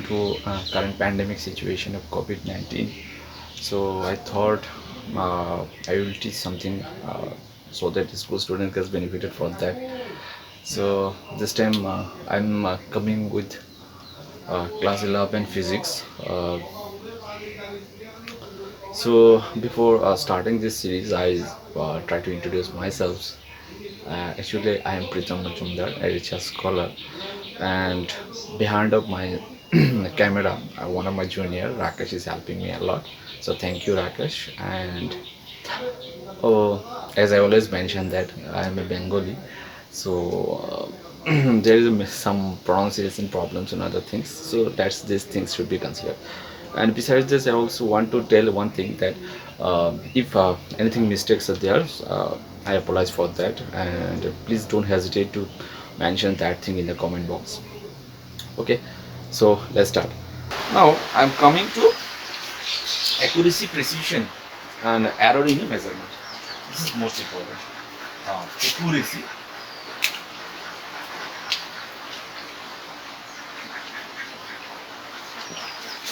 to current pandemic situation of COVID-19. So I thought I will teach something so that the school student gets benefited from that. So this time I'm coming with class 11 physics. So before starting this series, I try to introduce myself. Actually, I am Pritam Majumdar, a research scholar, and behind of my camera, one of my junior, Rakesh, is helping me a lot. So thank you, Rakesh. And as I always mention that I am a Bengali, so there is some pronunciation problems and other things. So that's these things should be considered. And besides this, I also want to tell one thing that if anything mistakes are there, I apologize for that, and please don't hesitate to mention that thing in the comment box. Okay, so let's start. Now I'm coming to accuracy, precision, and error in measurement. This is most important. Accuracy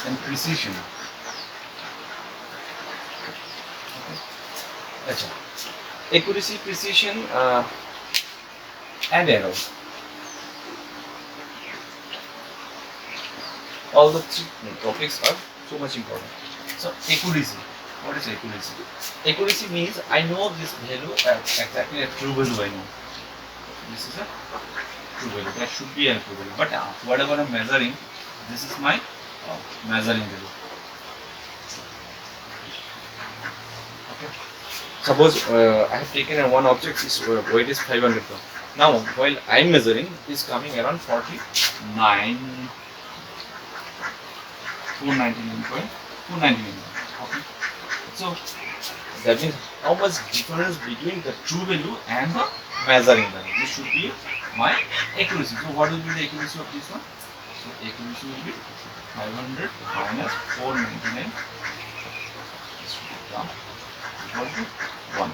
and precision. Okay. Accuracy, precision, and error. All the three topics are so much important. So accuracy. What is accuracy? Accuracy means I know this value exactly a true value I know. This is a true value. That should be a true value. But whatever I'm measuring, this is my measuring value. Okay. Suppose I have taken one object, its weight is 500 grams. Now while I'm measuring, it's coming around 499.499. Okay. So that means how much difference between the true value and the measuring value. This should be my accuracy. So what will be the accuracy of this one? So accuracy will be 500 minus 499 equal to 1.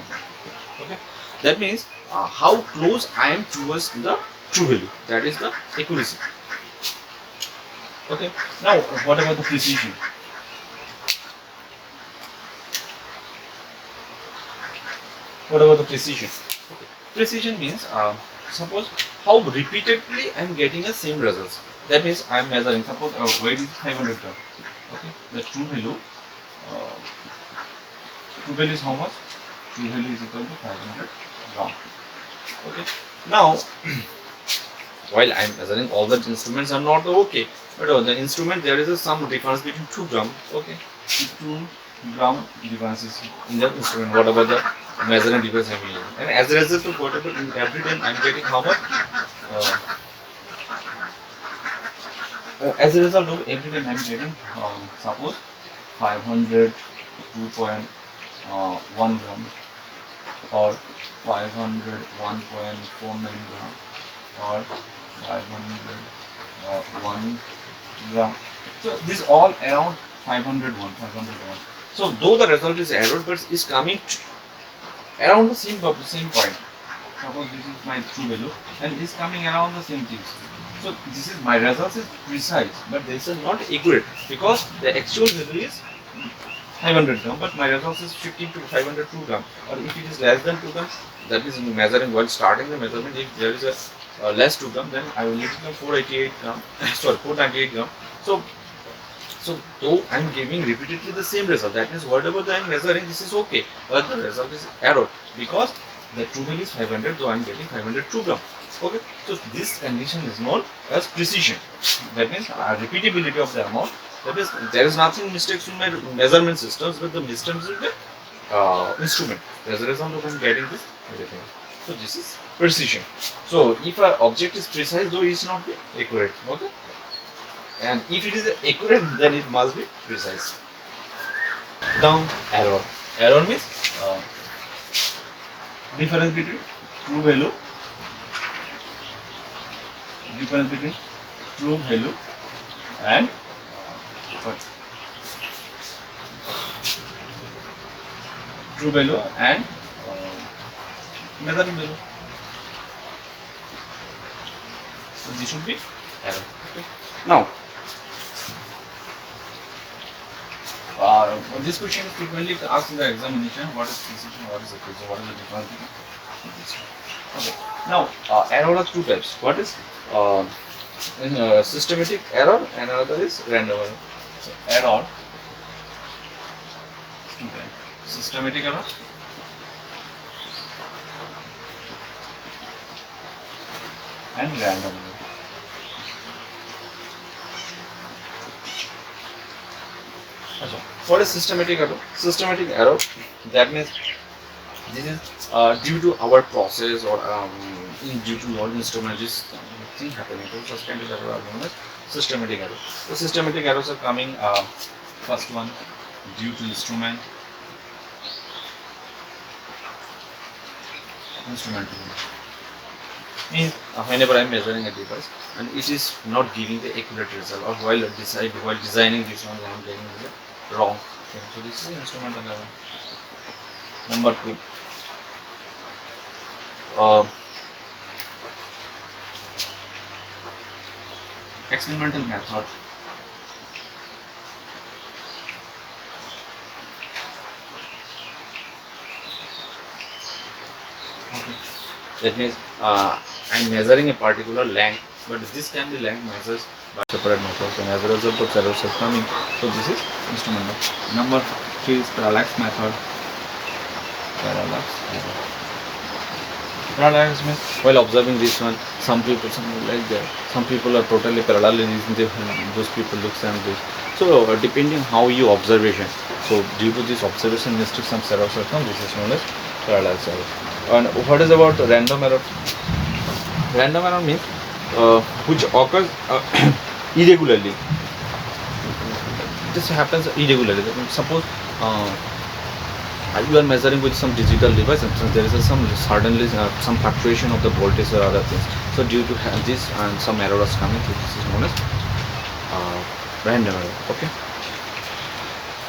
Okay. That means how close I am towards the true value. That is the accuracy. Okay. Now what about the precision? What about the precision? Okay. Precision means suppose how repeatedly I am getting the same results. That means I am measuring. Suppose weight is 500 grams. Okay. The true value is how much? True value is equal to 500 grams. Okay. Now while I am measuring, all the instruments are not okay. But the instrument there is some difference between 2 grams. Okay. 2 gram differences in the instrument. What about the measuring device I'm using? And as a result of whatever, every time I'm getting how much? As a result of every time I'm getting suppose 502.1 gram or 501.49 gram or 501 gram. So this all around 501. So though the result is error, but is coming around the same point. Suppose this is my true value and it is coming around the same things. So this is my result is precise, but this is not accurate because the actual value is 500 gram, but my result is 50 to 502 gram. Or if it is less than 2 grams, that is measuring while starting the measurement. If there is a less 2 gram, then I will need to 488 gram. Sorry, 498 gram. So though I am giving repeatedly the same result, that means whatever I am measuring, this is okay, but the result is error because the true value is 500, though I am getting 502 gram. Okay, so this condition is known as precision. That means repeatability of the amount. That is, there is nothing mistakes in my measurement systems, but the mistakes in the instrument. As a result of I am getting this everything. So this is precision. So if an object is precise, though it is not accurate. Okay. And if it is accurate, then it must be precise. Now, error. Error means difference between true value, and true value and measuring value. So this should be error. Okay. Now, This question is frequently asked in the examination. What is precision? What is accuracy? What is the difference between this? Okay. Now, error are two types. What is systematic error and another is random error. So, error, two types. Systematic error and random error. What is systematic error? Systematic error, that means this is due to our process or due to our instrument, this thing happening. So such kind of error are known as systematic error. The systematic errors are coming, first one due to instrument. Means whenever I am measuring a device and it is not giving the accurate result, or while designing this one I am getting the wrong thing. So this is instrumental error. Number 2, experimental method. Okay. That means I am measuring a particular length, but this can be length measures by separate methods, and as a result of errors are coming. So this is instrumental. Number 3 is parallax method. Parallax error. Parallax means while observing this one, some people like that. Some people are totally parallel in those people looks and this. So depending how you observation. So due to this observation mistake, some errors are come. This is known as parallax error. And what is about random error? Random error means which occurs irregularly. This happens irregularly. Suppose you are measuring with some digital device and there is some suddenly some fluctuation of the voltage or other things. So due to this and some error is coming, so this is known as random error. Okay.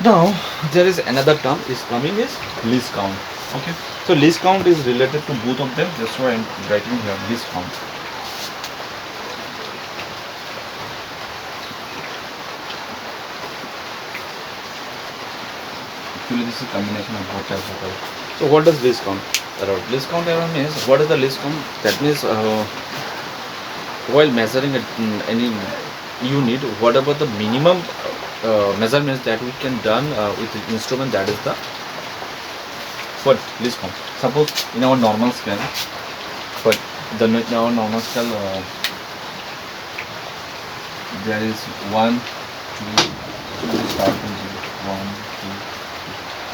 Now there is another term is coming is least count. Okay. So least count is related to both of them. That's why I am writing here least count. Actually, this is a combination of both types of error. So what does least count error? Least count error means, what is the least count? That means while measuring any unit, what about the minimum measurements that we can done with the instrument, that is the what least count. Suppose in our normal scale, but in our normal scale there is 1, 2, start from 0, 1, 2.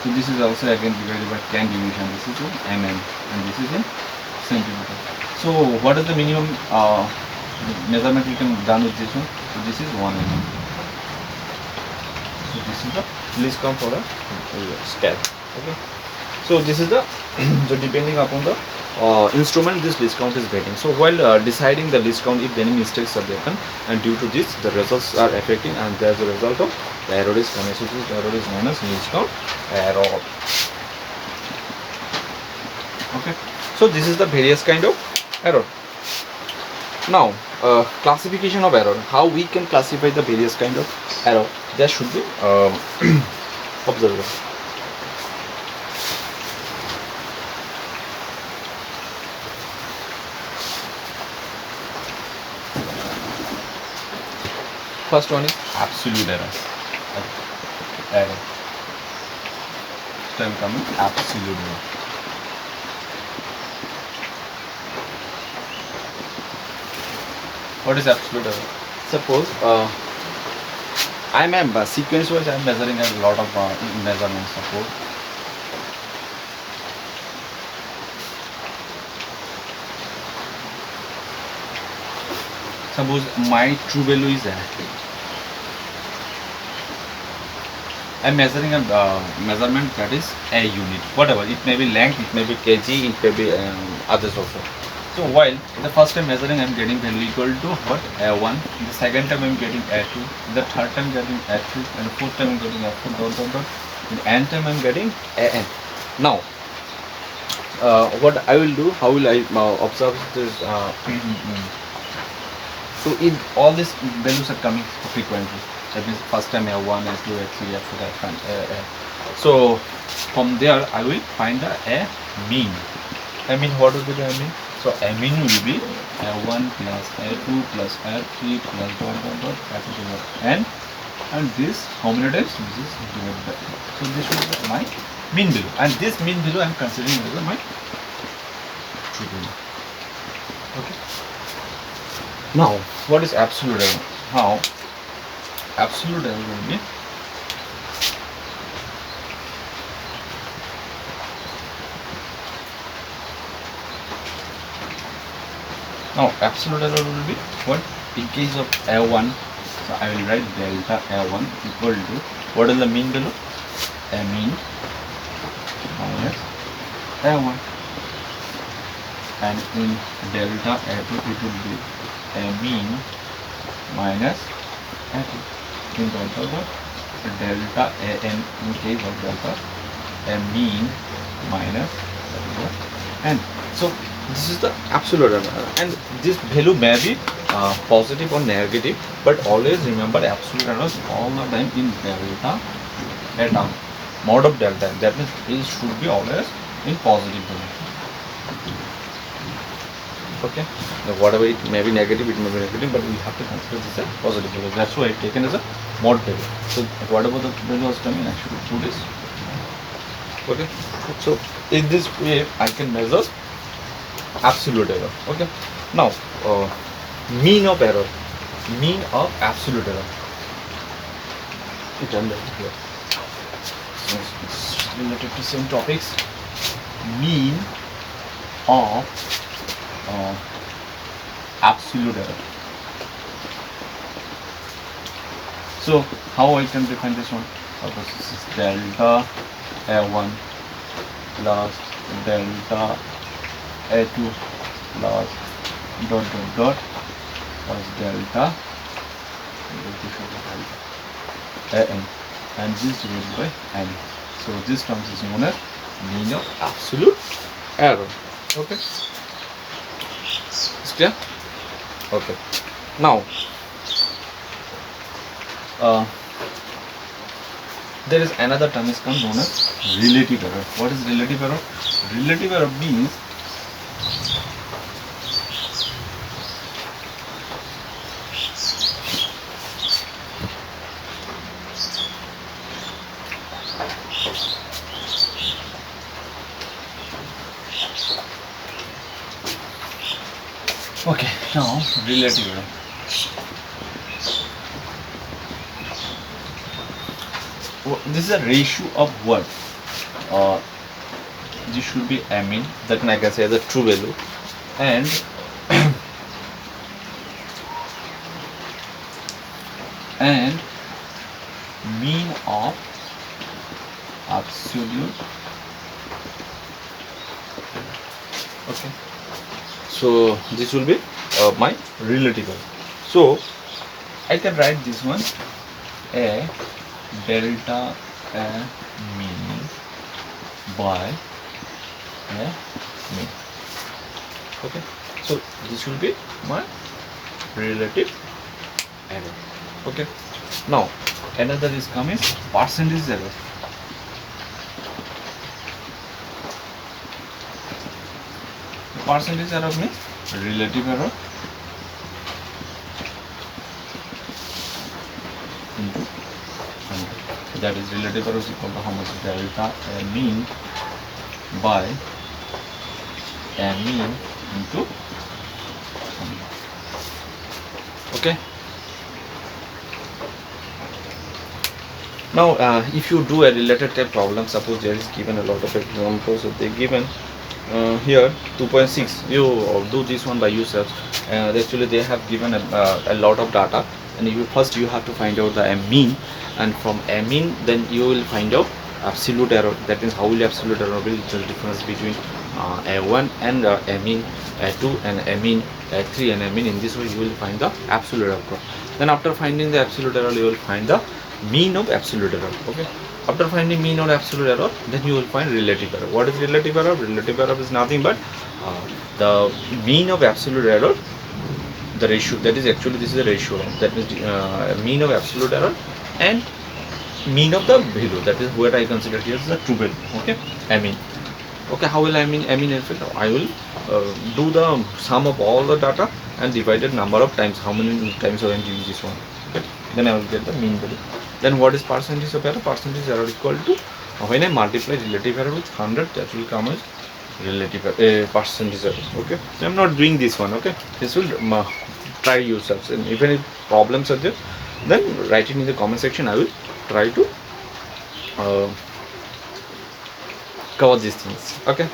So this is also again divided by 10 division. This is in mm and this is in centimeter. So what is the minimum measurement we can done with this one? So this is 1 mm. So this is the least count for a scale. Okay. So this is the so depending upon the instrument, this least count is getting. So while deciding the least count, if any mistakes are taken, and due to this the results are affecting, and as a result of the error is coming. So this error is known as least count error. Okay. So this is the various kind of error. Now classification of error. How we can classify the various kind of error? There should be observer. First one is absolute error. Error. Term coming absolute error. What is absolute error? Suppose I am sequence wise I am measuring a lot of measurements. Suppose my true value is I am measuring a measurement that is a unit, whatever it may be, length, it may be kg, it may be others also. So while the first time measuring I am getting value equal to what? A1, the second time I am getting A2, the third time getting A3, and the fourth time I am getting A4 dot dot dot, and the n time I am getting AN. Now what I will do, how will I observe this So in all these values are coming frequently. That means first time A1, A2, A3, A4, A5. So from there I will find the A mean. I mean, what will be the mean? So A mean will be A1 plus A2 plus A3 plus dot dot dot A2 and this how many times? This is divided by. So this will be my mean value, and this mean value I am considering as my true value. Okay. Now, what is absolute error? How absolute error will be absolute error will be what? In case of A1, so I will write delta A1 equal to what is the mean value? A mean minus A1, and in delta A2 it will be a mean minus A2. In delta AN, in case of delta a mean minus n. So this is the absolute error, and this value may be positive or negative, but always remember absolute error all the time in delta eta, mod of delta. That means it should be always in positive value. Okay, now whatever it may be negative, it may be negative, but we have to consider this as positive value. That's why it's taken as a mod value. So whatever the value was coming, I should put this. Okay, so in this way I can measure absolute error. Okay, now mean of error, mean of absolute error. It's done that here. So it's related to same topics. Mean of absolute error. So how I can define this one? Suppose this is delta A1 plus delta A2 plus dot plus delta AN, and this divided by n. So this term is known as mean of absolute error. Okay, it's clear? Okay, now there is another term is known as relative error. What is relative error? Relative error means okay, now relative error. This is a ratio of what? This should be a mean, that I can say the true value, and and mean of absolute. Okay, so this will be my relative error. So I can write this one a delta a mean by a mean. Okay, so this will be my relative error. Okay, now another is come is percentage error. Percentage error means relative error into 100. That is relative error is equal to how much? Delta a mean by a mean into 100. Okay. Now if you do a related type problem, suppose there is given a lot of examples that they given here 2.6, you do this one by yourself. Actually they have given a lot of data, and you first have to find out the mean, and from a mean then you will find out absolute error. That means how will absolute error be the difference between a1 and a mean a2 and a mean a3 and a mean. In this way you will find the absolute error. Then after finding the absolute error you will find the mean of absolute error. Okay, after finding mean of absolute error, then you will find relative error. What is relative error? Relative error is nothing but the mean of absolute error the ratio, that is actually this is the ratio, that means mean of absolute error and mean of the value, that is what I consider here is the true value. Okay, I mean, okay, how will I mean effect? I will do the sum of all the data and divided number of times, how many times I am doing this one. Okay, then I will get the mean value. Then what is percentage of error? Percentage error equal to when I multiply relative error with 100, that will come as relative percentage error. Okay, so I am not doing this one. Okay, this will try yourselves, and if any problems are there, then write it in the comment section. I will try to cover these things. Okay,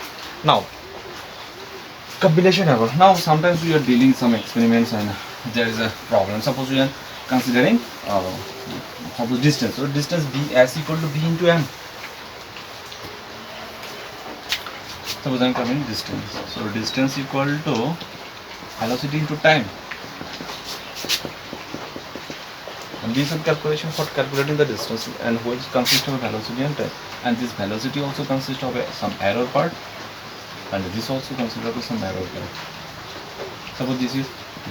now combination error. Now sometimes we are dealing some experiments and there is a problem. Suppose we are considering suppose distance. So distance b as equal to b into m. Suppose I am coming distance. So distance equal to velocity into time. And these are calculation for calculating the distance, and which consists of velocity and time. And this velocity also consists of some error part, and this also consists of some error part. Suppose this is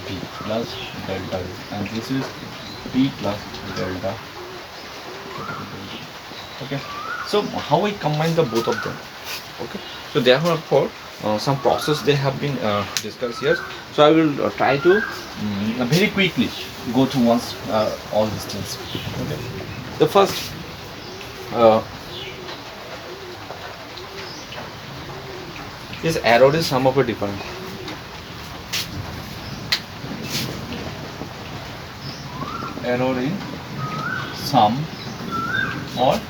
b plus delta v, and this is b plus delta. Okay. So how I combine the both of them? Okay. So therefore some process they have been discussed here. So I will try to very quickly go through once all these things. Okay. The first is error is sum of a difference. Error in sum or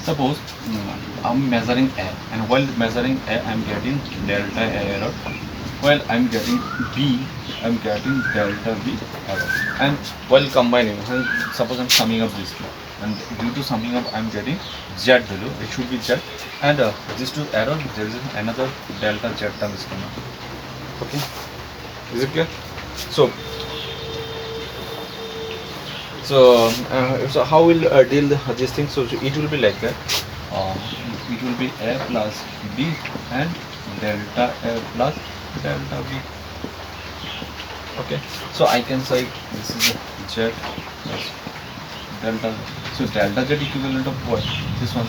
suppose I'm measuring A, and while measuring A I'm getting delta A error, while I'm getting B I'm getting delta B error, and while combining, suppose I'm summing up these two, and due to summing up I'm getting Z value, it should be Z, and these two error, there is another delta Z term is coming. Okay, is it clear? So how will deal this thing? So it will be like that. It will be A plus B and delta A plus delta B. Okay. So I can say this is a Z plus delta. So delta Z equivalent of what? This one.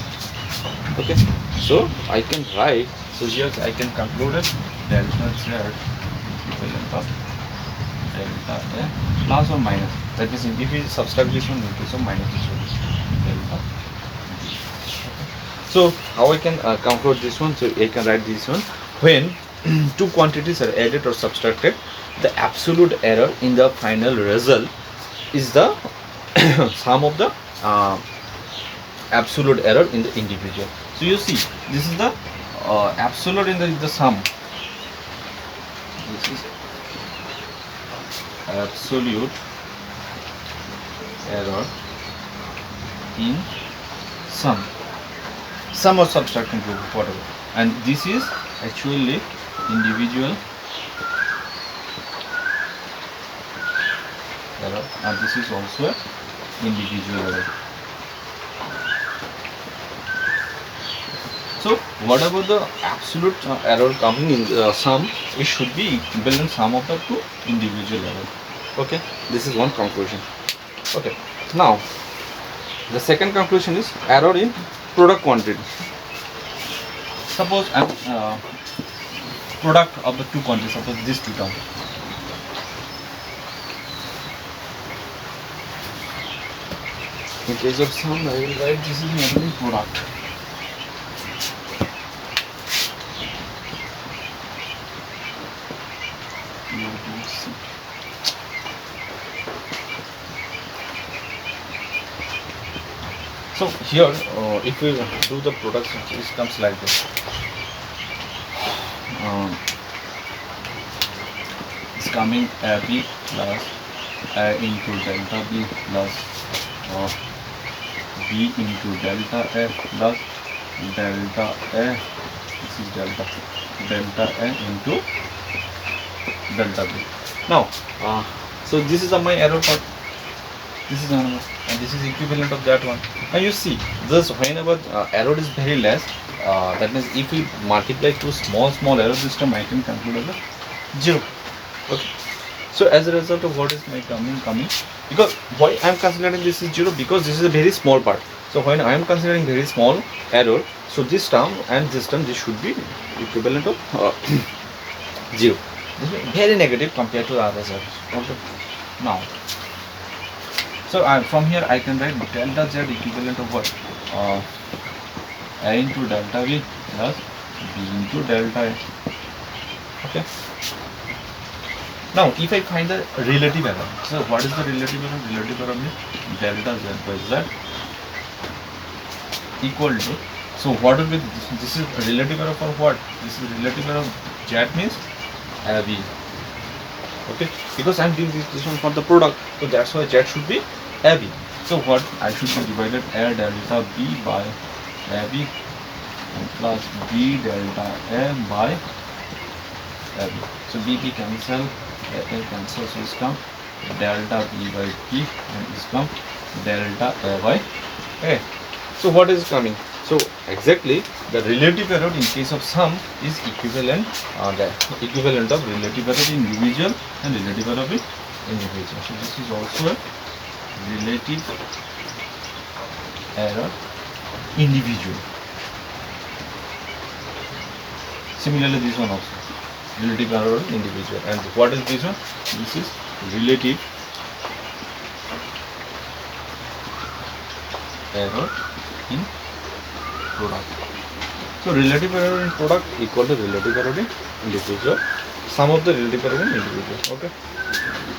Okay. So I can write. So here I can conclude it. Delta Z equivalent of delta A plus or minus. That means if we subtract this one, it is a minus this one. Delta. So how I can conclude this one? So I can write this one. When two quantities are added or subtracted, the absolute error in the final result is the sum of the absolute error in the individual. So you see, this is the absolute in the sum. This is absolute error in sum or subtraction group, whatever, and this is actually individual error, and this is also individual error. So whatever the absolute error coming in the sum, it should be equivalent sum of the two individual error. Okay, this is one conclusion. Okay, now the second conclusion is error in product quantity. Suppose product of the two quantities, suppose these two terms. In case of sum, I will write this is normally product. So here, if we do the product, it comes like this. It's coming B plus A into delta B plus B into delta A plus delta A. This is delta A into delta B. Now, so this is my error part. This is another, and this is equivalent of that one. Now you see, this whenever error is very less, that means if we multiply two small error, this term I can conclude as a 0. Okay. So as a result of what is my coming, because why I am considering this is 0, because this is a very small part. So when I am considering very small error, so this term and this term, this should be equivalent of 0. This is very negative compared to the other side. Okay. Now, so from here I can write delta z equivalent of what? A into delta v plus b into delta a. Okay. Now, if I find the relative error, so what is the relative error? Relative error means delta z by z equal to, so what will be this is relative error for what? This is relative error of z means AB. Okay, because I am doing this one for the product, so that's why z should be AB. So what I should be divided A delta B by AB plus B delta A by AB. So B cancel, A cancel, so it's come delta B by P and it's come delta A by A. So what is coming? So exactly the relative error in case of sum is equivalent, the equivalent of relative error in individual and relative error in individual. So this is also a relative error individual. Similarly this one also relative error individual. And what is this one? This is relative error in product. So relative error in product equal to relative error in individual. Sum of the relative error in individual. Okay.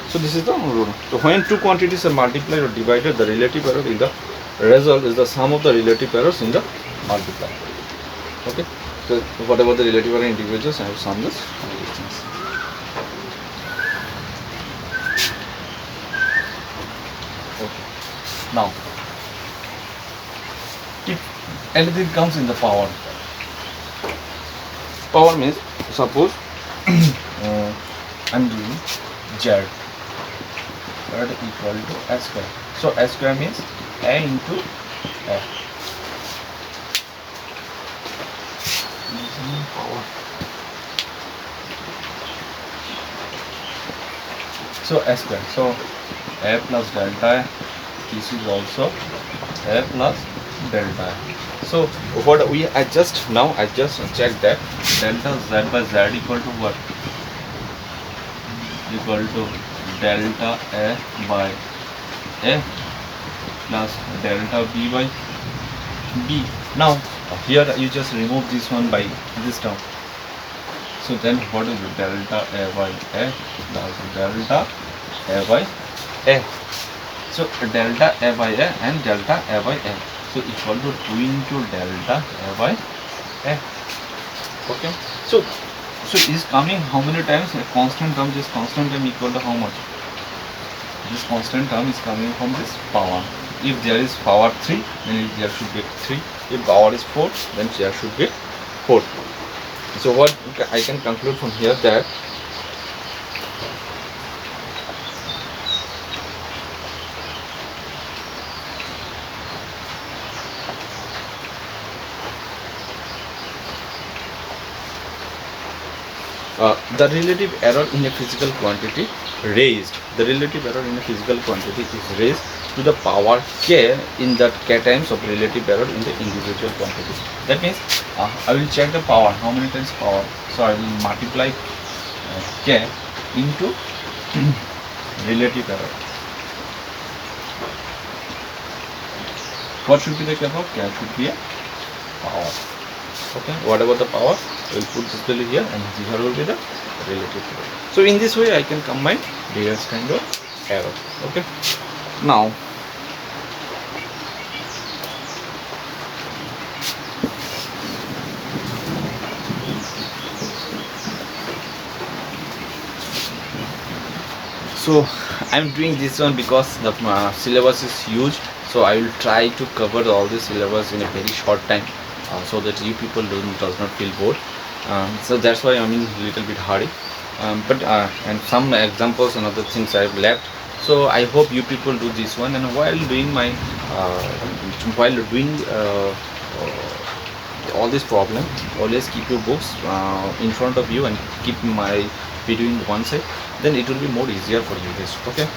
So this is the rule. So when two quantities are multiplied or divided, the relative error in the result is the sum of the relative errors in the multiply. Okay. So whatever the relative error in individuals, I have summed this distance. Okay. Now, if anything comes in the power means suppose I'm doing z equal to a square. So a square means a into a. Power. So a square. So a plus delta a. This is also a plus delta a. So what I just checked that delta z by z equal to what? Equal to delta a by a plus delta b by b. Now here you just remove this one by this term. So then what is delta a by a plus delta a by a. So delta a by a and delta a by a. So equal to 2 into delta a by a. Okay. So is coming how many times? A constant term. This constant term equal to how much? This constant term is coming from this power. If there is power 3, then there should be 3. If power is 4, then there should be 4. So what I can conclude from here that the relative error in a physical quantity raised. The relative error in a physical quantity is raised to the power k in that k times of relative error in the individual quantity. That means I will check the power. How many times power? So I will multiply k into relative error. What should be the k of k? Should be a power. Okay, whatever the power, we will put this value here and here will be the relative error. So in this way I can combine various kind of error. Okay. Now so I am doing this one because the syllabus is huge, so I will try to cover all the syllabus in a very short time, so that you people does not feel bored. So that's why I'm in a little bit hurry, but and some examples and other things I've left. So I hope you people do this one, and while doing my all this problem, always keep your books in front of you and keep my video in one side, then it will be more easier for you guys. Okay.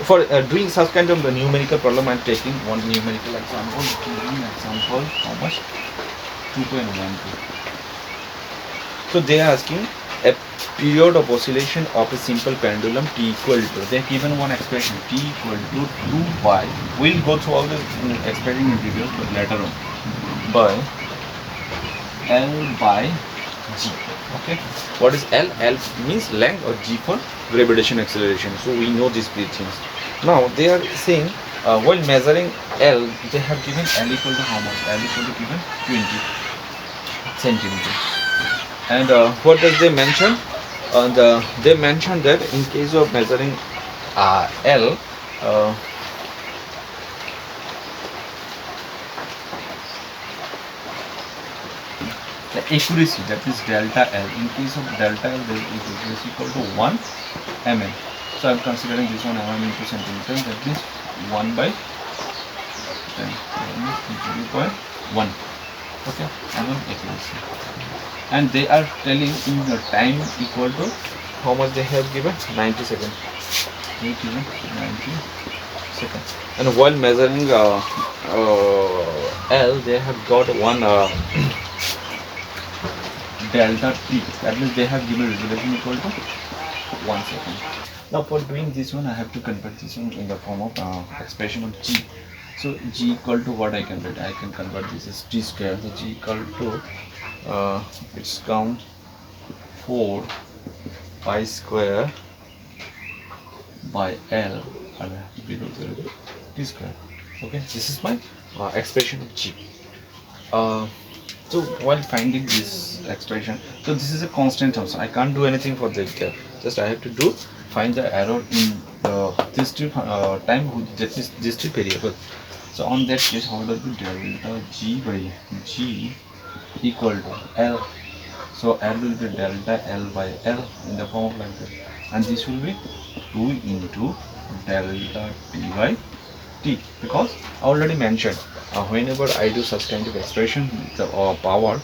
For doing such kind of numerical problem, I'm taking one numerical example. Example, how much? 2.12. So they are asking a period of oscillation of a simple pendulum t equal to, they have given one expression, t equal to 2 by, we'll go through all this expression in details but later on, by L by G. Okay, what is L? L means length, or G for gravitation acceleration. So we know these three things. Now they are saying while measuring L, they have given L equal to how much? L equal to given 20 centimeter. And what does they mention? They mention that in case of measuring L, the accuracy, that is delta L. In case of delta L, it is equal to 1 mm. So I am considering this one mm into centimeter. That means 1 by 10, 0.1. Okay, mm accuracy. And they are telling in the time equal to how much they have given? 90 seconds. 90 seconds. And while measuring L, they have got one delta t. That means they have given resolution equal to 1 second. Now for doing this one, I have to convert this one in the form of expression of G. So G equal to what I can write? I can convert this as T square. So G equal to it's come 4 pi square by L below 0 T square. Okay, this is my expression of G. So while finding this expression, so this is a constant term, so I can't do anything for this here. Just I have to find the error in this time, that is this two variable. So on that case, how does it delta G by G equal to L? So L will be delta L by L in the form of like that, and this will be 2 into delta T by T, because I already mentioned whenever I do such kind of expression, the power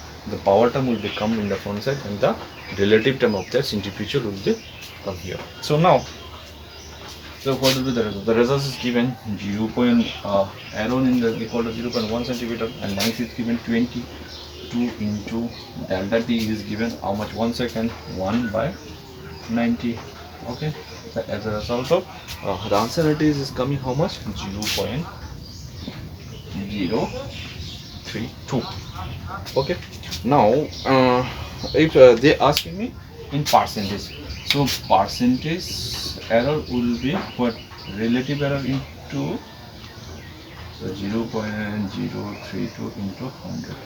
term will become in the front side, and the relative term of the centrifugal will be come here. So now, so what will be the result? The result is given 0. Arrow in the equal to 0.1 centimeter, and length is given 22 into delta T is given how much? 1 second, 1 by 90. Okay, so as a result of the answer it is coming how much? 0.032. Okay, now if they asking me in percentage, so percentage error will be what? Relative error into, so 0.032 into 100,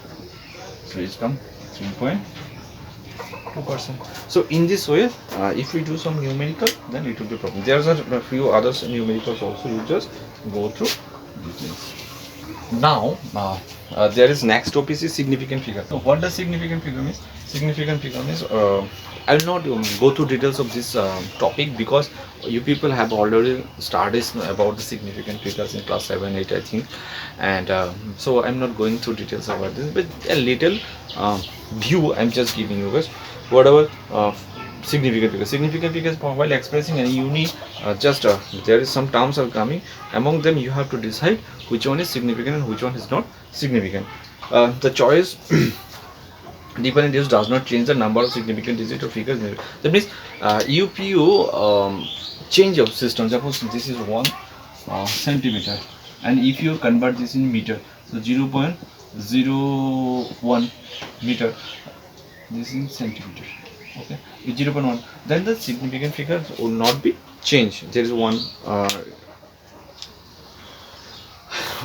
so it's come 3.2%. So in this way, if we do some numerical, then it will be problem. There are a few other numericals also, you just go through details. Now there is next topic is significant figure. So what does significant figure means? Significant figure means I will not go through details of this topic, because you people have already studied about the significant figures in class 7, 8 I think, and so I'm not going through details about this, but a little view I'm just giving you guys. Whatever significant figures while expressing any unit, just there is some terms are coming, among them you have to decide which one is significant and which one is not significant. The choice dependent use does not change the number of significant digits or figures. That means if you change your system, suppose this is 1 centimeter, and if you convert this in meter, so 0.01 meter, this is in centimeter. Okay, with 0.1, then the significant figure will not be changed. There is one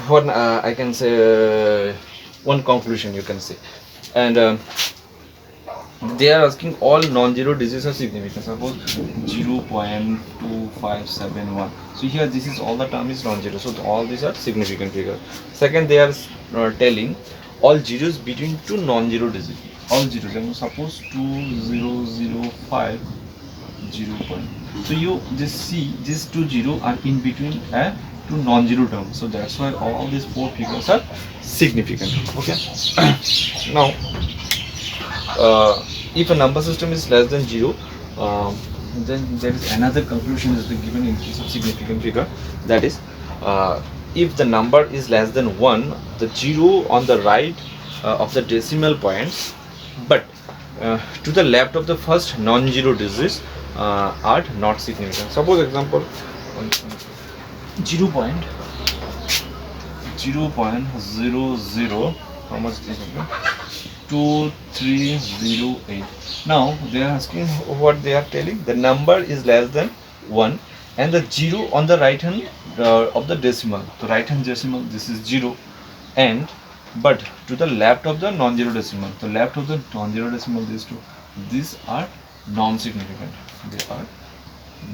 what I can say, one conclusion you can say, and they are asking all non-zero digits are significant. Suppose 0.2571. So here this is all the term is non-zero. So all these are significant figures. Second, they are telling all zeros between two non-zero digits. All zeros. Suppose 2005 0. So you just see these two zero are in between a to non-zero term. So that's why all these four figures are significant. Okay. Now, if a number system is less than 0, then there is another conclusion is given in case of significant figure. That is, if the number is less than 1, the 0 on the right of the decimal points, but to the left of the first non-zero digits are not significant. Suppose example 0.00, how much is it? 2308. Now they are asking what they are telling. The number is less than 1 and the 0 on the right hand of the decimal. The right hand decimal, this is 0, and but to the left of the non-zero decimal, the left of the non-zero decimal, these are non-significant. They are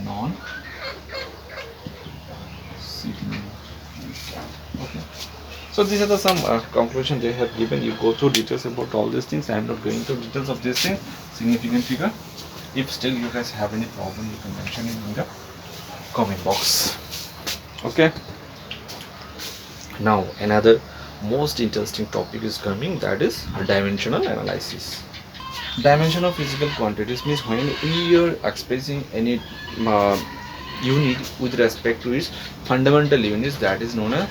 non-significant. Okay. So these are the some conclusion they have given. You go through details about all these things. I am not going into details of this thing. Significant figure. If still you guys have any problem, you can mention it in the comment box. Okay. Now another most interesting topic is coming, that is dimensional analysis. Dimension of physical quantities means when we are expressing any unit with respect to its fundamental units, that is known as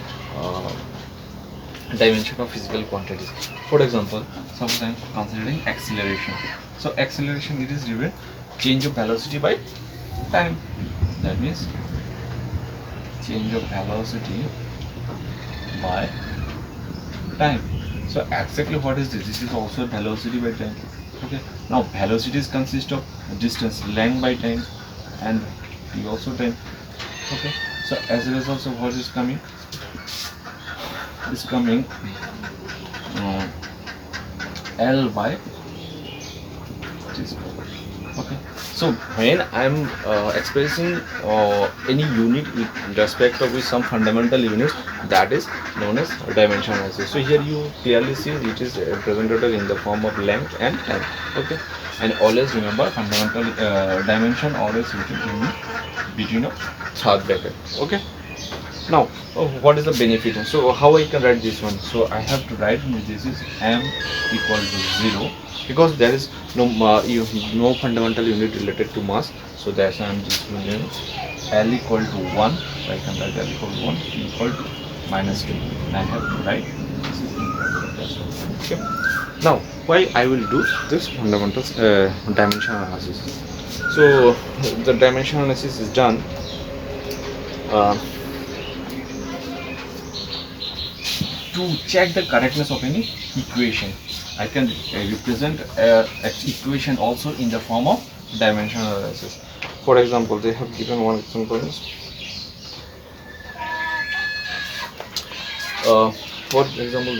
dimension of physical quantities. For example, suppose I am considering acceleration. So acceleration, it is given change of velocity by time. That means change of velocity by time. So exactly what is this? This is also velocity by time. Okay. Now velocities consist of distance, length by time, and t also time. Okay. So as a result of what is coming, L by t square. Okay. So when I am expressing any unit with respect of with some fundamental units, that is known as dimension analysis. So here you clearly see it is represented in the form of length and time. Okay. And always remember, fundamental dimension always written in between a third bracket. Okay. Now what is the benefit? So how I can write this one? So I have to write this is m equal to 0, because there is no no fundamental unit related to mass. So that's why I am just using L equal to 1. So I can write L equal to 1, T equal to minus 2. And I have to write this is okay. Now why I will do this fundamental dimension analysis. So the dimension analysis is done. To check the correctness of any equation, I can represent equation also in the form of dimensional analysis. For example, they have given one example. For example,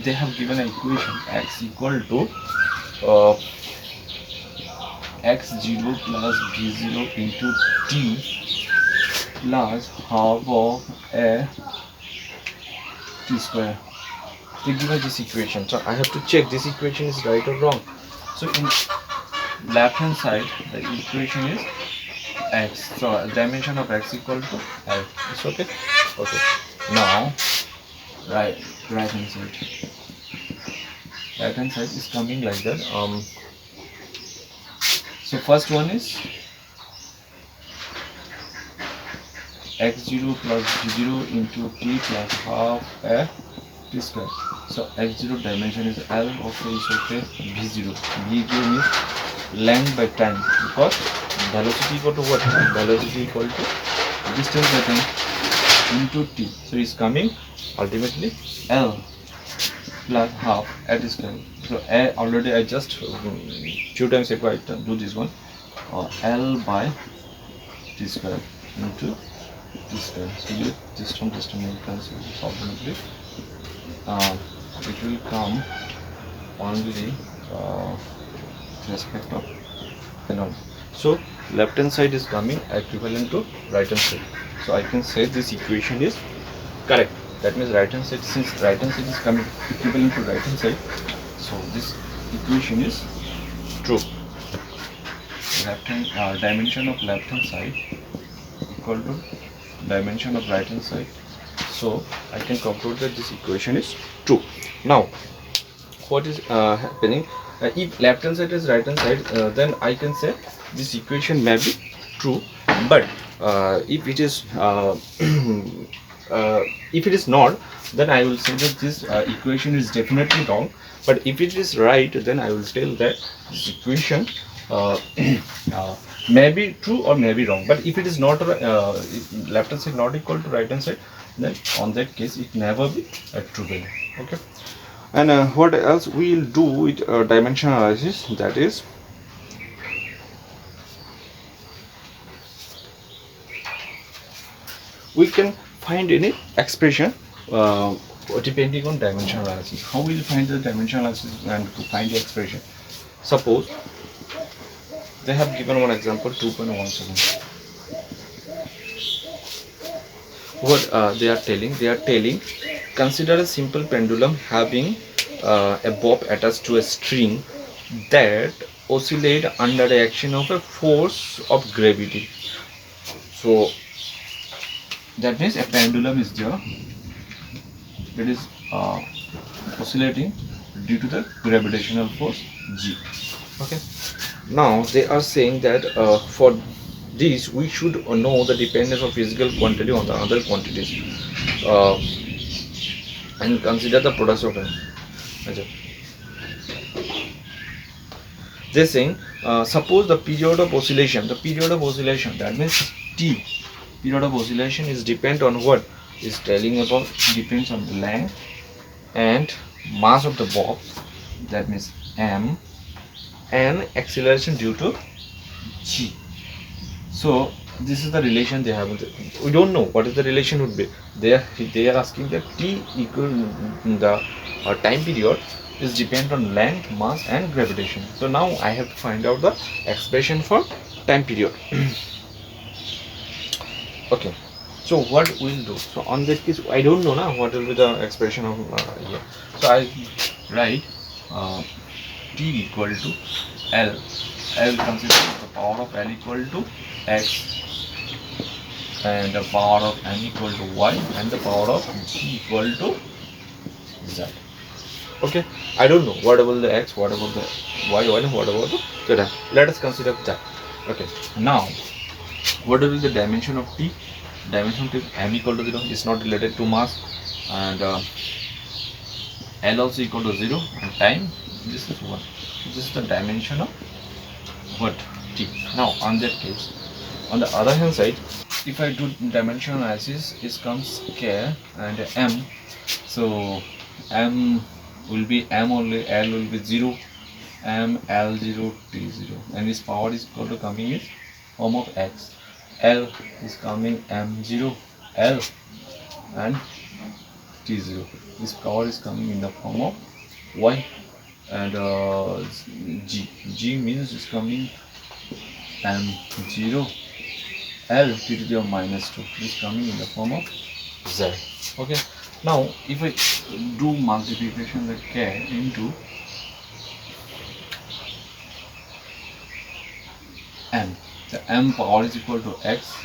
they have given an equation x equal to x0 plus b0 into t plus half of a t square. They give us this equation, so I have to check this equation is right or wrong. So in left hand side, the equation is x, so dimension of x equal to L. It's okay. Okay. Now right hand side is coming like that. So first one is x0 plus b0 into t plus half a t square. So x0 dimension is L, also is okay. b0 means length by time, because velocity equal to what? Velocity equal to distance by time into t. So it's coming ultimately L plus half a t square. So already I just 2 times ago I do this one. L by t square into t square. So you this term you can see this ultimately it will come only respect of phenomenon. So left hand side is coming equivalent to right hand side. So I can say this equation is correct. That means right hand side, since right hand side is coming equivalent to right hand side, so this equation is true. Left hand dimension of left hand side equal to dimension of right hand side. So I can conclude that this equation is true. Now what is happening, if left hand side is right hand side, then I can say this equation may be true, but if it is if it is not, then I will say that this equation is definitely wrong. But if it is right, then I will tell that this equation may be true or may be wrong. But if it is not if left hand side not equal to right hand side, then on that case it never be a true value. Okay. And what else we will do with dimension analysis, that is we can find any expression depending on dimension analysis. How will you find the dimension analysis and to find the expression? Suppose they have given one example, 2.17. What they are telling, consider a simple pendulum having a bob attached to a string that oscillate under the action of a force of gravity. So that means a pendulum is there, it is oscillating due to the gravitational force G. Okay. Now they are saying that for this we should know the dependence of physical quantity on the other quantities and consider the products of them. They are saying suppose the period of oscillation, that means T, period of oscillation is depend on what is telling about, depends on length and mass of the bob, that means m, and acceleration due to g. So this is the relation they have. We don't know what is the relation would be. They are asking that t equal the time period is depend on length, mass and gravitation. So now I have to find out the expression for time period. Okay, so what we'll do, so on that case I don't know now what will be the expression of here. So I write t equal to L. I will consider the power of L equal to x and the power of m equal to y and the power of g equal to z. Okay, I don't know what about the x, what about the y, and what about the z. Let us consider that. Okay, now what will be the dimension of t? Dimension of t, m equal to 0 is not related to mass, and L also equal to 0, and time, this is 1. This is the dimension of what? T. Now on that case, on the other hand side, if I do dimension analysis, it comes k and m. So m will be m only, L will be 0, m, L 0, T 0, and this power is equal to coming in form of x. L is coming m 0, L and T 0. This power is coming in the form of y, and G means is coming m 0, L T to the minus 2 is coming in the form of z. Okay. Now if I do multiplication with k into m, the m power is equal to x.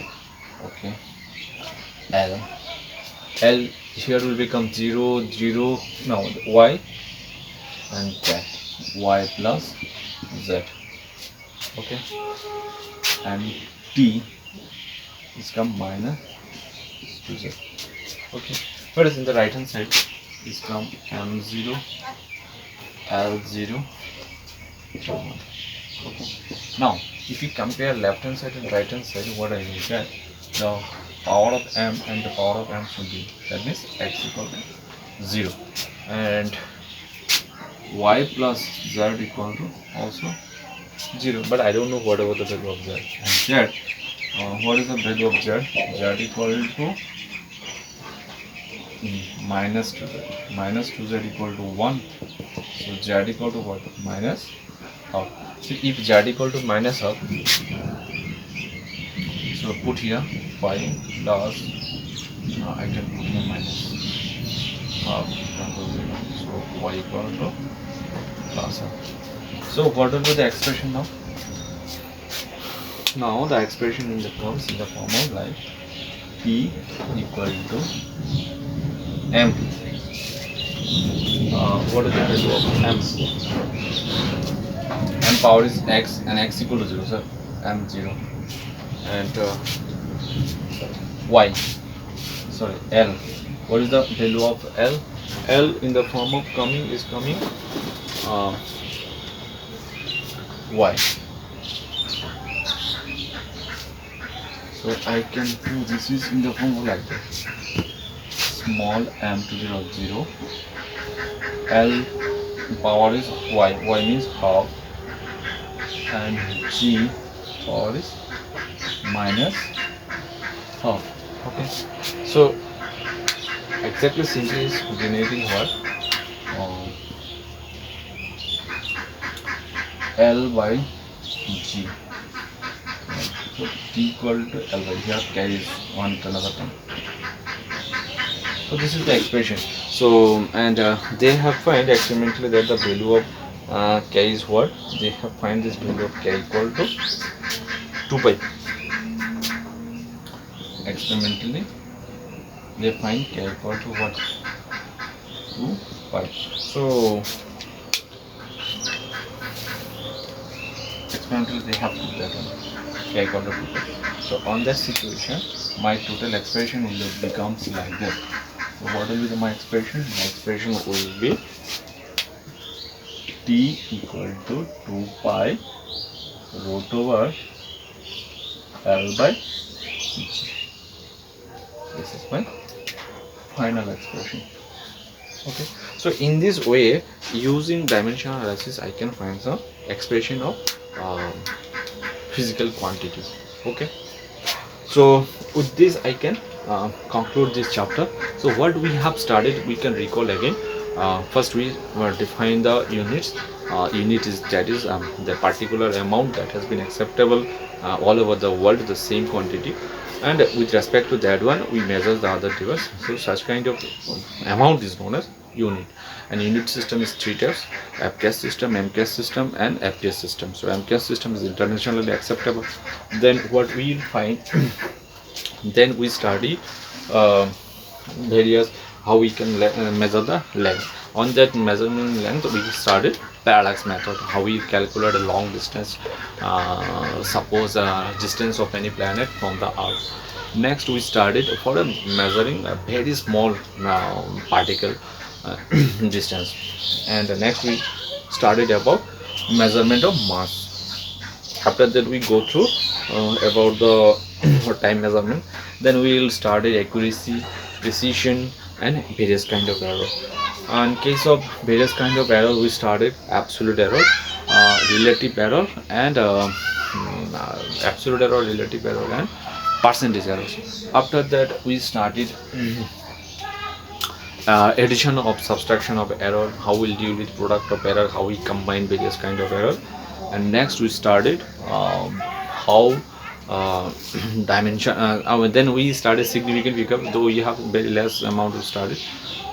Okay. L here will become 0, 0, now y and z, y plus z. Okay, and t is come minus 2z. Okay, whereas in the right hand side is come m0, L0, 1. Okay, now if you compare left hand side and right hand side, what I will get, the power of m and the power of m should be, that means x equal to 0 and y plus z equal to also 0, but I don't know what about the value of z. And z, what is the value of z? Z equal to minus 2z. Minus 2z equal to 1. So z equal to what? Minus half. So if z equal to minus half, so put here 5 plus I can put here minus half equal to 0. So y equal to plus half. So what will be the expression now? Now the expression comes in the form of like T equal to M. What is the value of M? M power is X and X equal to 0, so M 0. And Y, sorry, L. What is the value of L? L in the form of coming Y. So I can do this is in the form of like this. Small m to the 0. L power is Y. Y means half. And G power is minus half. Okay. So exactly simply is generating what? L by G. So T equal to L by here carries one to another term. So this is the expression. So and they have found experimentally that the value of K is what? They have found this value of K equal to 2 pi. Experimentally they find K equal to what? 2 pi. So experimentally they have put that one. K equal to 2 pi. So on that situation, my total expression will becomes like this. So what will be my expression? My expression will be T equal to 2 pi root over L by G. This is my final expression. Okay. So in this way, using dimensional analysis, I can find the expression of physical quantity. Okay. So with this I can conclude this chapter. So what we have started, we can recall again. First we define the units. Unit is that is the particular amount that has been acceptable all over the world, the same quantity, and with respect to that one we measure the other device. So such kind of amount is known as unit. And unit system is three types: FCAS system, MCAS system and FTS system. So MCAS system is internationally acceptable. Then what we find then we study various how we can measure the length. On that measurement length we started parallax method, how we calculate a long distance, suppose distance of any planet from the earth. Next we started for measuring a very small particle distance, and next we started about measurement of mass. After that we go through about the time measurement. Then we will start accuracy, precision and various kind of error. In case of various kind of error, we started absolute error, relative error and absolute error, relative error and percentage errors. After that we started addition of subtraction of error, how we'll deal with product of error, how we combine various kind of error. And next we started how dimension then we started significant figure, though we have very less amount of study.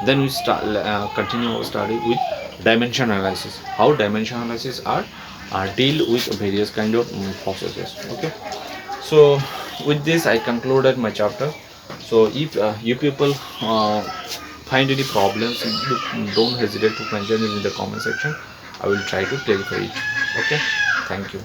Then we continue our study with dimension analysis, how dimension analysis are deal with various kind of processes. Okay, so with this I concluded my chapter. So if you people find any problems, don't hesitate to mention it in the comment section. I will try to clarify it. Okay, thank you.